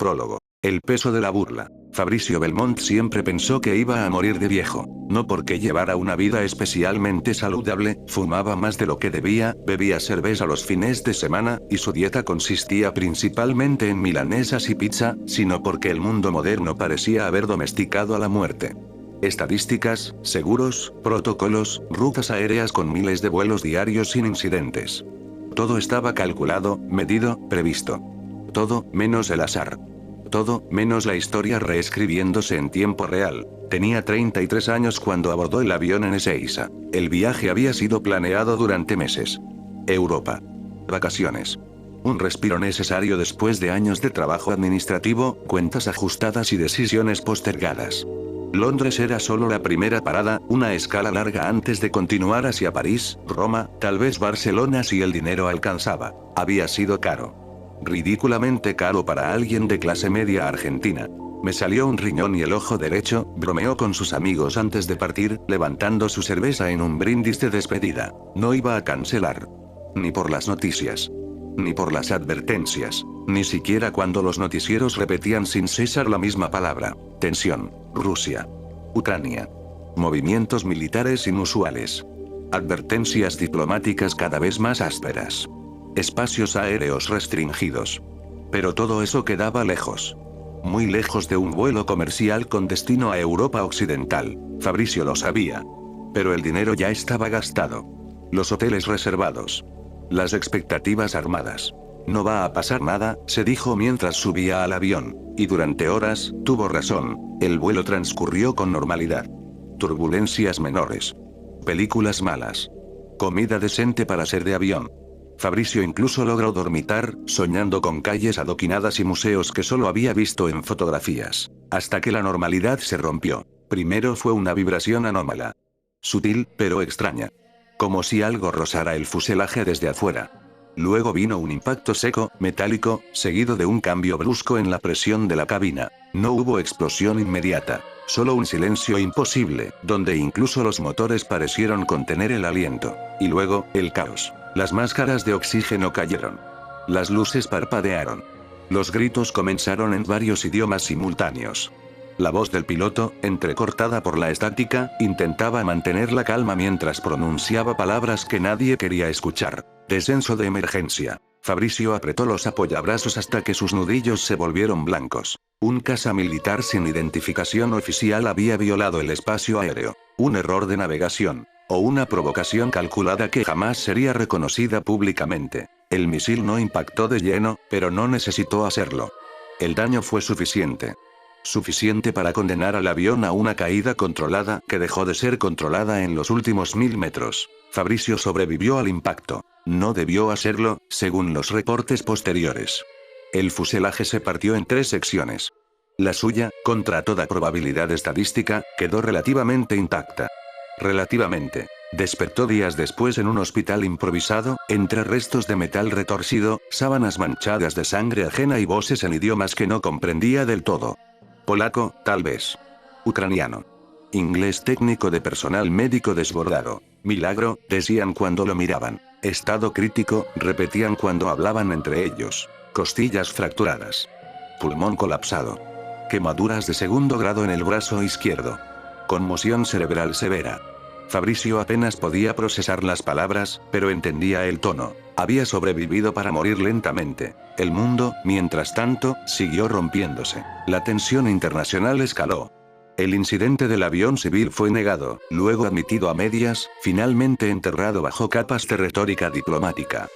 Prólogo. El peso de la burla. Fabricio Belmont siempre pensó que iba a morir de viejo. No porque llevara una vida especialmente saludable, fumaba más de lo que debía, bebía cerveza los fines de semana, y su dieta consistía principalmente en milanesas y pizza, sino porque el mundo moderno parecía haber domesticado a la muerte. Estadísticas, seguros, protocolos, rutas aéreas con miles de vuelos diarios sin incidentes. Todo estaba calculado, medido, previsto. Todo, menos el azar. Todo, menos la historia reescribiéndose en tiempo real. Tenía 33 años cuando abordó el avión en Ezeiza. El viaje había sido planeado durante meses. Europa. Vacaciones. Un respiro necesario después de años de trabajo administrativo, cuentas ajustadas y decisiones postergadas. Londres era solo la primera parada, una escala larga antes de continuar hacia París, Roma, tal vez Barcelona si el dinero alcanzaba. Había sido caro. Ridículamente caro para alguien de clase media argentina. Me salió un riñón y el ojo derecho, bromeó con sus amigos antes de partir, levantando su cerveza en un brindis de despedida. No iba a cancelar. Ni por las noticias. Ni por las advertencias. Ni siquiera cuando los noticieros repetían sin cesar la misma palabra. Tensión. Rusia. Ucrania. Movimientos militares inusuales. Advertencias diplomáticas cada vez más ásperas. Espacios aéreos restringidos. Pero todo eso quedaba lejos. Muy lejos de un vuelo comercial con destino a Europa Occidental. Fabricio lo sabía. Pero el dinero ya estaba gastado. Los hoteles reservados. Las expectativas armadas. No va a pasar nada, se dijo mientras subía al avión. Y durante horas, tuvo razón, el vuelo transcurrió con normalidad. Turbulencias menores. Películas malas. Comida decente para ser de avión. Fabricio incluso logró dormitar, soñando con calles adoquinadas y museos que solo había visto en fotografías. Hasta que la normalidad se rompió. Primero fue una vibración anómala. Sutil, pero extraña. Como si algo rozara el fuselaje desde afuera. Luego vino un impacto seco, metálico, seguido de un cambio brusco en la presión de la cabina. No hubo explosión inmediata. Solo un silencio imposible, donde incluso los motores parecieron contener el aliento. Y luego, el caos. Las máscaras de oxígeno cayeron. Las luces parpadearon. Los gritos comenzaron en varios idiomas simultáneos. La voz del piloto, entrecortada por la estática, intentaba mantener la calma mientras pronunciaba palabras que nadie quería escuchar. Descenso de emergencia. Fabricio apretó los apoyabrazos hasta que sus nudillos se volvieron blancos. Un caza militar sin identificación oficial había violado el espacio aéreo. Un error de navegación. O una provocación calculada que jamás sería reconocida públicamente. El misil no impactó de lleno, pero no necesitó hacerlo. El daño fue suficiente. Suficiente para condenar al avión a una caída controlada que dejó de ser controlada en los últimos 1000 metros. Fabricio sobrevivió al impacto. No debió hacerlo, según los reportes posteriores. El fuselaje se partió en 3 secciones. La suya, contra toda probabilidad estadística, quedó relativamente intacta. Relativamente. Despertó días después en un hospital improvisado, entre restos de metal retorcido, sábanas manchadas de sangre ajena y voces en idiomas que no comprendía del todo. Polaco, tal vez. Ucraniano. Inglés técnico de personal médico desbordado. Milagro, decían cuando lo miraban. Estado crítico, repetían cuando hablaban entre ellos. Costillas fracturadas. Pulmón colapsado. Quemaduras de 2º grado en el brazo izquierdo. Conmoción cerebral severa. Fabricio apenas podía procesar las palabras, pero entendía el tono. Había sobrevivido para morir lentamente. El mundo, mientras tanto, siguió rompiéndose. La tensión internacional escaló. El incidente del avión civil fue negado, luego admitido a medias, finalmente enterrado bajo capas de retórica diplomática.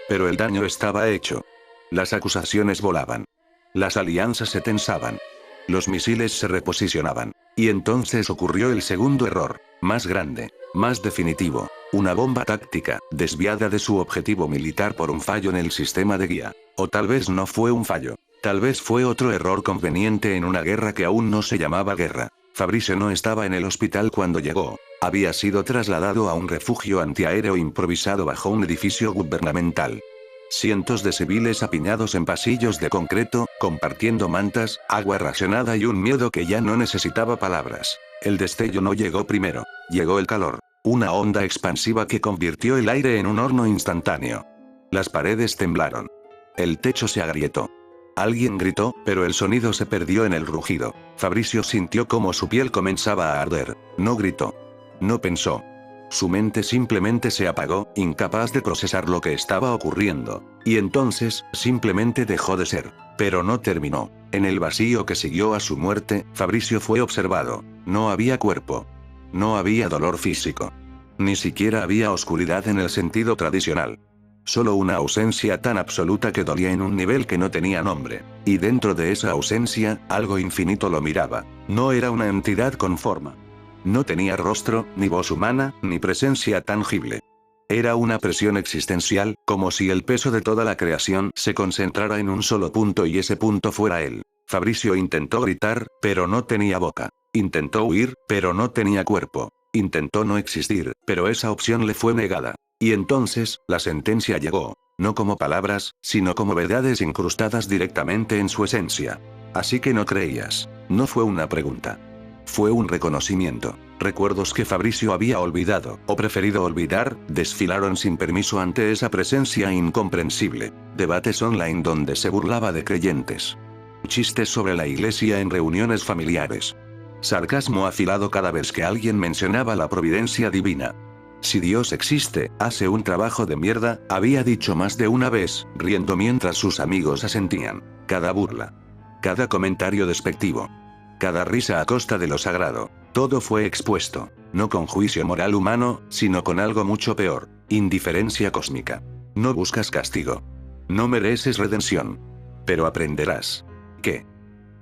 Pero el daño estaba hecho. Las acusaciones volaban. Las alianzas se tensaban. Los misiles se reposicionaban. Y entonces ocurrió el segundo error, más grande, más definitivo. Una bomba táctica, desviada de su objetivo militar por un fallo en el sistema de guía. O tal vez no fue un fallo. Tal vez fue otro error conveniente en una guerra que aún no se llamaba guerra. Fabricio no estaba en el hospital cuando llegó. Había sido trasladado a un refugio antiaéreo improvisado bajo un edificio gubernamental. Cientos de civiles apiñados en pasillos de concreto, compartiendo mantas, agua racionada y un miedo que ya no necesitaba palabras. El destello no llegó primero. Llegó el calor. Una onda expansiva que convirtió el aire en un horno instantáneo. Las paredes temblaron. El techo se agrietó. Alguien gritó, pero el sonido se perdió en el rugido. Fabricio sintió como su piel comenzaba a arder. No gritó. No pensó. Su mente simplemente se apagó, incapaz de procesar lo que estaba ocurriendo. Y entonces, simplemente dejó de ser. Pero no terminó. En el vacío que siguió a su muerte, Fabricio fue observado. No había cuerpo. No había dolor físico. Ni siquiera había oscuridad en el sentido tradicional. Solo una ausencia tan absoluta que dolía en un nivel que no tenía nombre. Y dentro de esa ausencia, algo infinito lo miraba. No era una entidad con forma. No tenía rostro, ni voz humana, ni presencia tangible. Era una presión existencial, como si el peso de toda la creación se concentrara en un solo punto y ese punto fuera él. Fabricio intentó gritar, pero no tenía boca. Intentó huir, pero no tenía cuerpo. Intentó no existir, pero esa opción le fue negada. Y entonces, la sentencia llegó, no como palabras, sino como verdades incrustadas directamente en su esencia. Así que no creías. No fue una pregunta. Fue un reconocimiento. Recuerdos que Fabricio había olvidado, o preferido olvidar, desfilaron sin permiso ante esa presencia incomprensible. Debates online donde se burlaba de creyentes. Chistes sobre la iglesia en reuniones familiares. Sarcasmo afilado cada vez que alguien mencionaba la providencia divina. Si Dios existe, hace un trabajo de mierda, había dicho más de una vez, riendo mientras sus amigos asentían. Cada burla. Cada comentario despectivo. Cada risa a costa de lo sagrado. Todo fue expuesto. No con juicio moral humano, sino con algo mucho peor. Indiferencia cósmica. No buscas castigo. No mereces redención. Pero aprenderás. ¿Qué?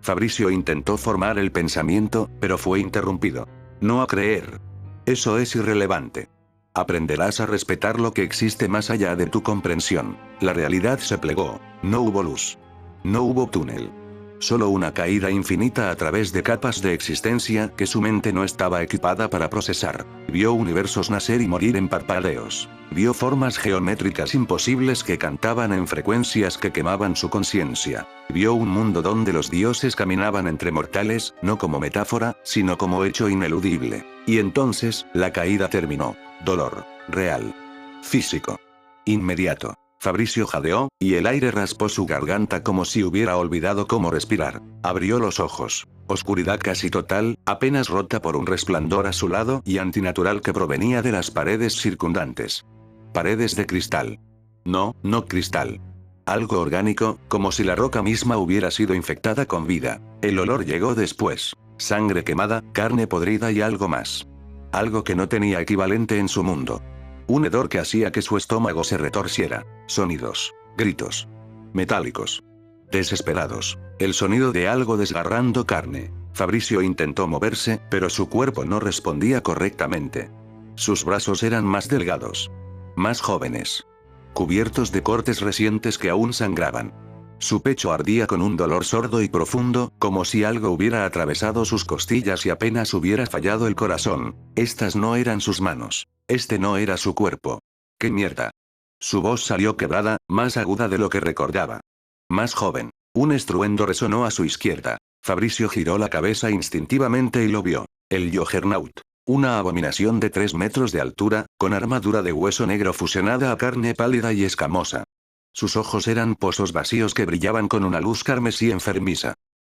Fabricio intentó formar el pensamiento, pero fue interrumpido. No a creer. Eso es irrelevante. Aprenderás a respetar lo que existe más allá de tu comprensión. La realidad se plegó. No hubo luz. No hubo túnel. Solo una caída infinita a través de capas de existencia que su mente no estaba equipada para procesar. Vio universos nacer y morir en parpadeos. Vio formas geométricas imposibles que cantaban en frecuencias que quemaban su conciencia. Vio un mundo donde los dioses caminaban entre mortales, no como metáfora, sino como hecho ineludible. Y entonces, la caída terminó. Dolor. Real. Físico. Inmediato. Fabricio jadeó, y el aire raspó su garganta como si hubiera olvidado cómo respirar. Abrió los ojos. Oscuridad casi total, apenas rota por un resplandor azulado y antinatural que provenía de las paredes circundantes. Paredes de cristal. No, no cristal. Algo orgánico, como si la roca misma hubiera sido infectada con vida. El olor llegó después. Sangre quemada, carne podrida y algo más. Algo que no tenía equivalente en su mundo. Un hedor que hacía que su estómago se retorciera. Sonidos. Gritos. Metálicos. Desesperados. El sonido de algo desgarrando carne. Fabricio intentó moverse, pero su cuerpo no respondía correctamente. Sus brazos eran más delgados. Más jóvenes. Cubiertos de cortes recientes que aún sangraban. Su pecho ardía con un dolor sordo y profundo, como si algo hubiera atravesado sus costillas y apenas hubiera fallado el corazón. Estas no eran sus manos. Este no era su cuerpo. ¡Qué mierda! Su voz salió quebrada, más aguda de lo que recordaba. Más joven. Un estruendo resonó a su izquierda. Fabricio giró la cabeza instintivamente y lo vio. El Juggernaut. Una abominación de 3 metros de altura, con armadura de hueso negro fusionada a carne pálida y escamosa. Sus ojos eran pozos vacíos que brillaban con una luz carmesí enfermiza.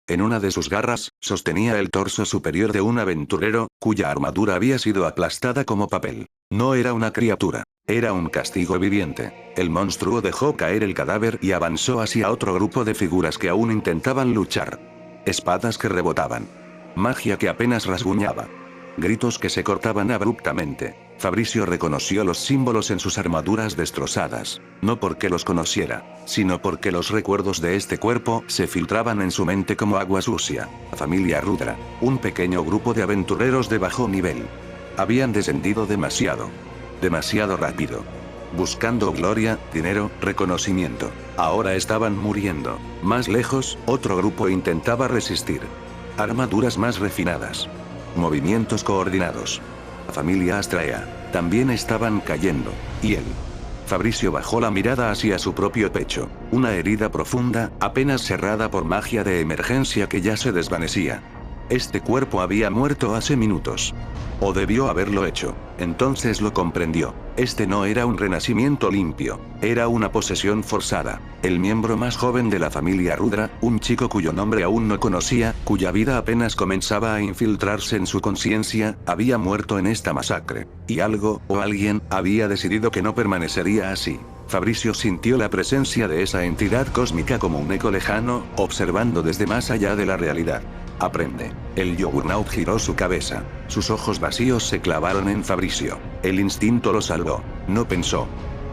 En una de sus garras, sostenía el torso superior de un aventurero, cuya armadura había sido aplastada como papel. No era una criatura. Era un castigo viviente. El monstruo dejó caer el cadáver y avanzó hacia otro grupo de figuras que aún intentaban luchar. Espadas que rebotaban. Magia que apenas rasguñaba. Gritos que se cortaban abruptamente. Fabricio reconoció los símbolos en sus armaduras destrozadas, no porque los conociera, sino porque los recuerdos de este cuerpo se filtraban en su mente como agua sucia. La familia Rudra, un pequeño grupo de aventureros de bajo nivel. Habían descendido demasiado. Demasiado rápido. Buscando gloria, dinero, reconocimiento. Ahora estaban muriendo. Más lejos, otro grupo intentaba resistir. Armaduras más refinadas. Movimientos coordinados. La familia Astraea. También estaban cayendo. Y él. Fabricio bajó la mirada hacia su propio pecho. Una herida profunda, apenas cerrada por magia de emergencia que ya se desvanecía. Este cuerpo había muerto hace minutos. O debió haberlo hecho. Entonces lo comprendió. Este no era un renacimiento limpio, era una posesión forzada. El miembro más joven de la familia Rudra, un chico cuyo nombre aún no conocía, cuya vida apenas comenzaba a infiltrarse en su conciencia, había muerto en esta masacre. Y algo, o alguien, había decidido que no permanecería así. Fabricio sintió la presencia de esa entidad cósmica como un eco lejano, observando desde más allá de la realidad. Aprende. El Juggernaut giró su cabeza. Sus ojos vacíos se clavaron en Fabricio. El instinto lo salvó. No pensó.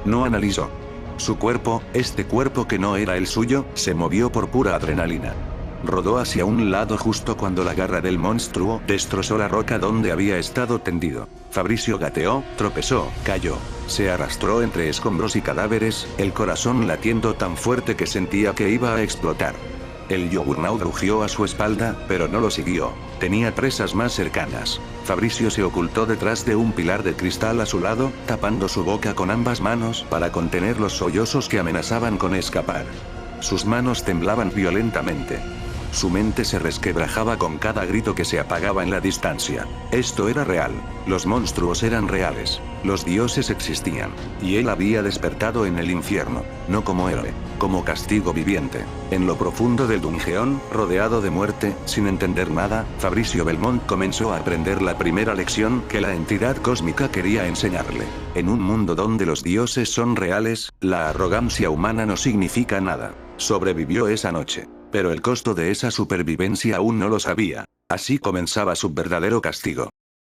No analizó. Su cuerpo, este cuerpo que no era el suyo, se movió por pura adrenalina. Rodó hacia un lado justo cuando la garra del monstruo destrozó la roca donde había estado tendido. Fabricio gateó, tropezó, cayó. Se arrastró entre escombros y cadáveres, el corazón latiendo tan fuerte que sentía que iba a explotar. El Juggernaut rugió a su espalda, pero no lo siguió. Tenía presas más cercanas. Fabricio se ocultó detrás de un pilar de cristal a su lado, tapando su boca con ambas manos para contener los sollozos que amenazaban con escapar. Sus manos temblaban violentamente. Su mente se resquebrajaba con cada grito que se apagaba en la distancia. Esto era real. Los monstruos eran reales. Los dioses existían. Y él había despertado en el infierno. No como héroe. Como castigo viviente. En lo profundo del dungeón, rodeado de muerte, sin entender nada, Fabricio Belmont comenzó a aprender la primera lección que la entidad cósmica quería enseñarle. En un mundo donde los dioses son reales, la arrogancia humana no significa nada. Sobrevivió esa noche. Pero el costo de esa supervivencia aún no lo sabía. Así comenzaba su verdadero castigo.